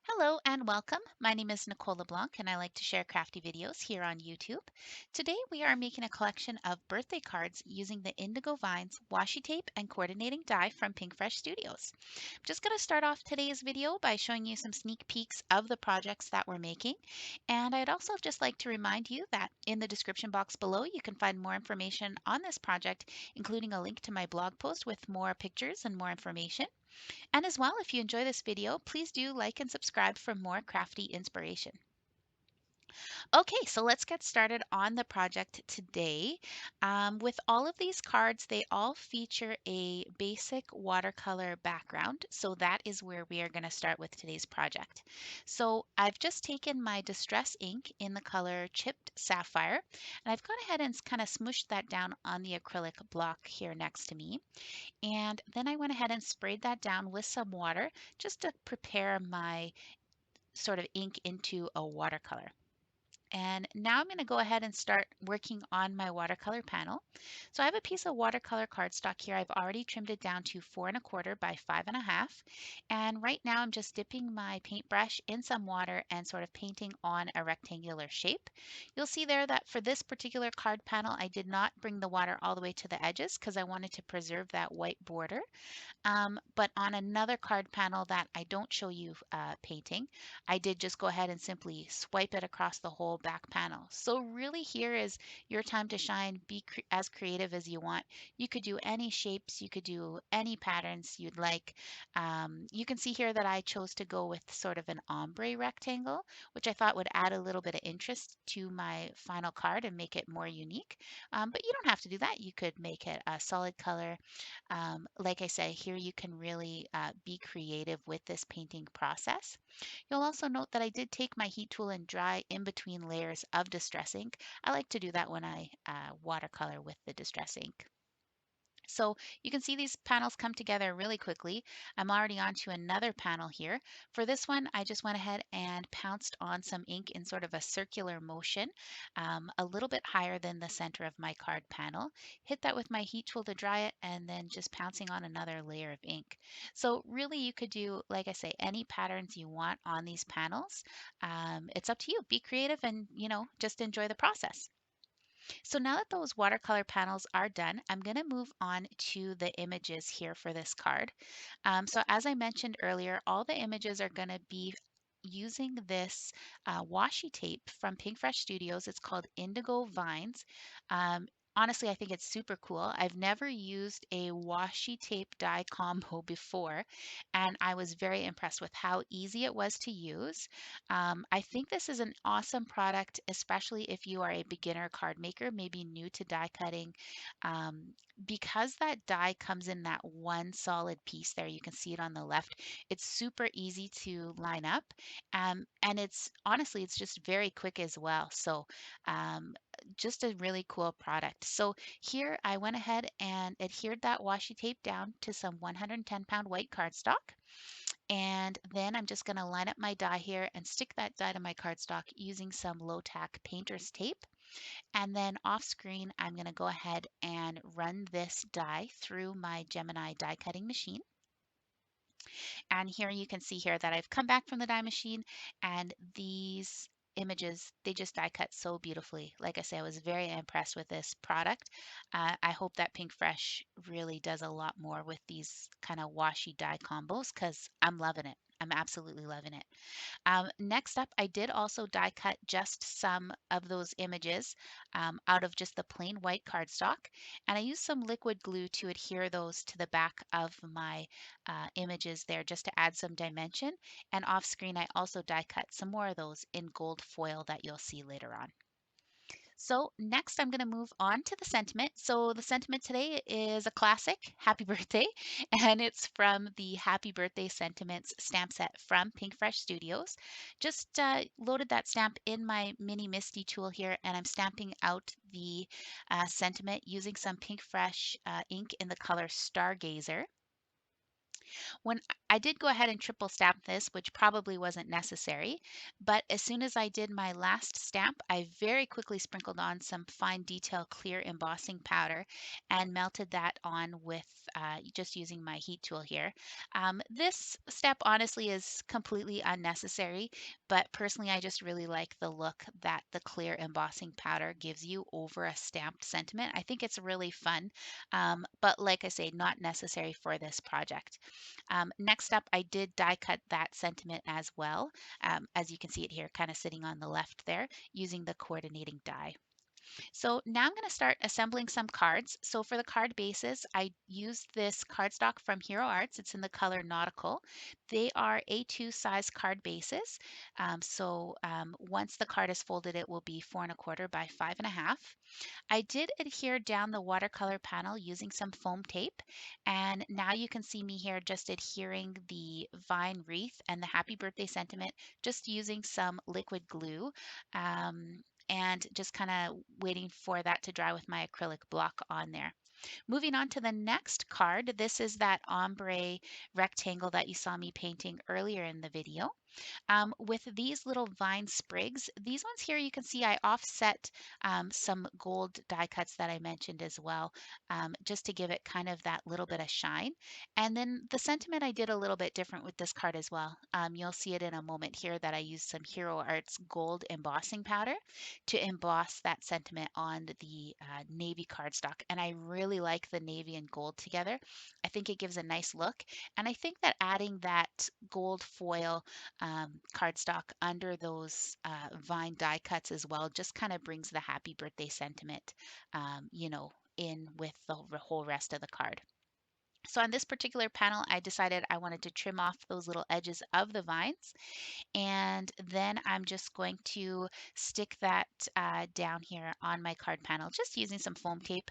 Hello and welcome. My name is Nicole LeBlanc and I like to share crafty videos here on YouTube. Today we are making a collection of birthday cards using the Indigo Vines washi tape and coordinating die from Pinkfresh Studios. I'm just going to start off today's video by showing you some sneak peeks of the projects that we're making. And I'd also just like to remind you that in the description box below you can find more information on this project, including a link to my blog post with more pictures and more information. And as well, if you enjoy this video, please do like and subscribe for more crafty inspiration. Okay, so let's get started on the project today. With all of these cards, they all feature a basic watercolor background. So that is where we are going to start with today's project. So I've just taken my distress ink in the color Chipped Sapphire, and I've gone ahead and kind of smooshed that down on the acrylic block here next to me. And then I went ahead and sprayed that down with some water just to prepare my sort of ink into a watercolor. And now I'm going to go ahead and start working on my watercolor panel. So I have a piece of watercolor cardstock here. I've already trimmed it down to 4¼ by 5½. And right now I'm just dipping my paintbrush in some water and sort of painting on a rectangular shape. You'll see there that for this particular card panel, I did not bring the water all the way to the edges because I wanted to preserve that white border. But on another card panel that I don't show you painting, I did just go ahead and simply swipe it across the whole back panel. So really here is your time to shine. Be as creative as you want. You could do any shapes, you could do any patterns you'd like. You can see here that I chose to go with sort of an ombre rectangle, which I thought would add a little bit of interest to my final card and make it more unique. But you don't have to do that. You could make it a solid color. Like I say, here you can really be creative with this painting process. You'll also note that I did take my heat tool and dry in between layers of distress ink. I like to do that when I watercolor with the distress ink. So you can see these panels come together really quickly. I'm already on to another panel here. For this one, I just went ahead and pounced on some ink in sort of a circular motion, a little bit higher than the center of my card panel. Hit that with my heat tool to dry it, and then just pouncing on another layer of ink. So really you could do, like I say, any patterns you want on these panels. It's up to you. Be creative and, just enjoy the process. So now that those watercolor panels are done, I'm going to move on to the images here for this card. So as I mentioned earlier, all the images are going to be using this washi tape from Pinkfresh Studios. It's called Indigo Vines. Um, Honestly, I think it's super cool. I've never used a washi tape die combo before, and I was very impressed with how easy it was to use. I think this is an awesome product, especially if you are a beginner card maker, maybe new to die cutting. Um, because that die comes in that one solid piece there, you can see it on the left. It's super easy to line up, and it's honestly, it's just very quick as well. So just a really cool product. So here I went ahead and adhered that washi tape down to some 110-pound white cardstock. And then I'm just going to line up my die here and stick that die to my cardstock using some low tack painter's tape. And then off screen, I'm going to go ahead and run this die through my Gemini die cutting machine. And here you can see here that I've come back from the die machine, and these images, they just die cut so beautifully. Like I say, I was very impressed with this product. I hope that Pinkfresh really does a lot more with these kind of washi die combos because I'm loving it. I'm absolutely loving it. Next up, I did also die cut just some of those images out of just the plain white cardstock, and I used some liquid glue to adhere those to the back of my images there just to add some dimension. And off screen, I also die cut some more of those in gold foil that you'll see later on. So next I'm going to move on to the sentiment. So the sentiment today is a classic, Happy Birthday, and it's from the Happy Birthday Sentiments stamp set from Pinkfresh Studios. Just loaded that stamp in my mini Misty tool here, and I'm stamping out the sentiment using some Pinkfresh ink in the color Stargazer. When I did go ahead and triple stamp this, which probably wasn't necessary, but as soon as I did my last stamp, I very quickly sprinkled on some fine detail clear embossing powder and melted that on with just using my heat tool here. This step honestly is completely unnecessary, but personally I just really like the look that the clear embossing powder gives you over a stamped sentiment. I think it's really fun, but like I say, not necessary for this project. Next up, I did die cut that sentiment as well. As you can see it here, kind of sitting on the left there, using the coordinating die. So now I'm going to start assembling some cards. So for the card bases, I used this cardstock from Hero Arts. It's in the color Nautical. They are A2 size card bases. Once the card is folded, it will be 4¼ by 5½. I did adhere down the watercolor panel using some foam tape, and now you can see me here just adhering the vine wreath and the happy birthday sentiment just using some liquid glue, and just kind of waiting for that to dry with my acrylic block on there. Moving on to the next card, this is that ombre rectangle that you saw me painting earlier in the video. With these little vine sprigs, these ones here you can see I offset some gold die cuts that I mentioned as well, just to give it kind of that little bit of shine. And then the sentiment I did a little bit different with this card as well. You'll see it in a moment here that I used some Hero Arts gold embossing powder to emboss that sentiment on the navy cardstock. And I really like the navy and gold together. I think it gives a nice look. And I think that adding that gold foil cardstock under those vine die cuts as well just kind of brings the happy birthday sentiment, in with the whole rest of the card. So on this particular panel, I decided I wanted to trim off those little edges of the vines, and then I'm just going to stick that down here on my card panel, just using some foam tape.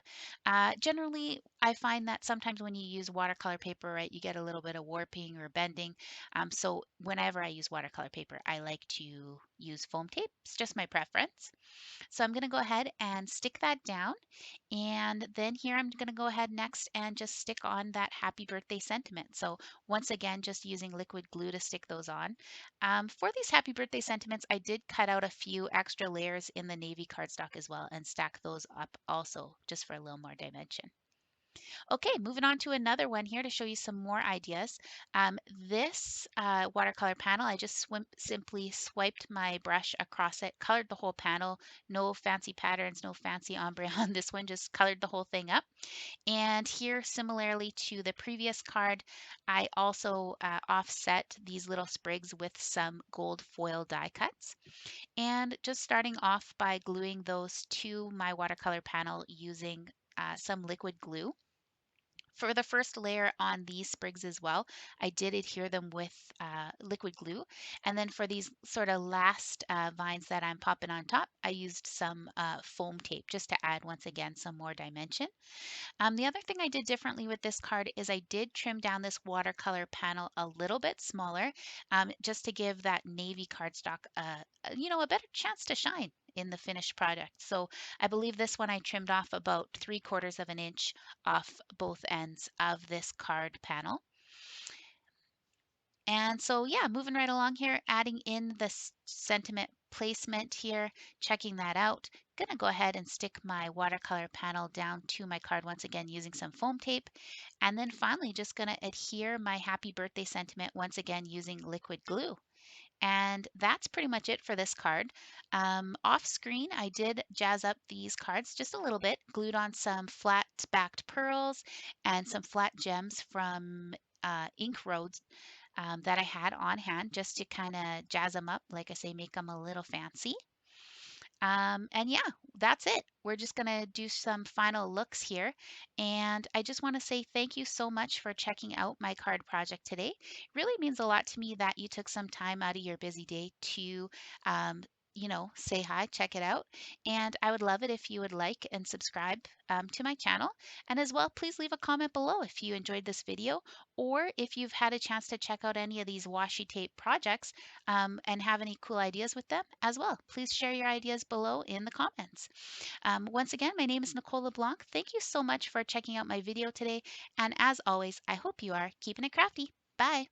Generally, I find that sometimes when you use watercolor paper, right, you get a little bit of warping or bending. So whenever I use watercolor paper, I like to use foam tape. It's just my preference. So I'm going to go ahead and stick that down. And then here I'm going to go ahead next and just stick on that happy birthday sentiment. So once again, just using liquid glue to stick those on. For these happy birthday sentiments, I did cut out a few extra layers in the navy cardstock as well and stack those up also just for a little more dimension. Okay, moving on to another one here to show you some more ideas. This watercolor panel, I just simply swiped my brush across it, colored the whole panel, no fancy patterns, no fancy ombre on this one, just colored the whole thing up. And here, similarly to the previous card, I also offset these little sprigs with some gold foil die cuts. And just starting off by gluing those to my watercolor panel using some liquid glue. For the first layer on these sprigs as well, I did adhere them with liquid glue. And then for these sort of last vines that I'm popping on top, I used some foam tape just to add, once again, some more dimension. The other thing I did differently with this card is I did trim down this watercolor panel a little bit smaller, just to give that navy cardstock a better chance to shine in the finished product. So I believe this one I trimmed off about 3/4 of an inch off both ends of this card panel. And so, yeah, moving right along here, adding in the sentiment placement here, checking that out. Gonna go ahead and stick my watercolor panel down to my card once again using some foam tape. And then finally, just gonna adhere my happy birthday sentiment once again using liquid glue. And that's pretty much it for this card. Off screen, I did jazz up these cards just a little bit, glued on some flat backed pearls and some flat gems from Ink Roads that I had on hand just to kind of jazz them up, like I say, make them a little fancy. And yeah, that's it. We're just going to do some final looks here. And I just want to say thank you so much for checking out my card project today. Really means a lot to me that you took some time out of your busy day to say hi, check it out. And I would love it if you would like and subscribe to my channel. And as well, please leave a comment below if you enjoyed this video or if you've had a chance to check out any of these washi tape projects and have any cool ideas with them as well. Please share your ideas below in the comments. Once again, my name is Nicole LeBlanc. Thank you so much for checking out my video today. And as always, I hope you are keeping it crafty. Bye.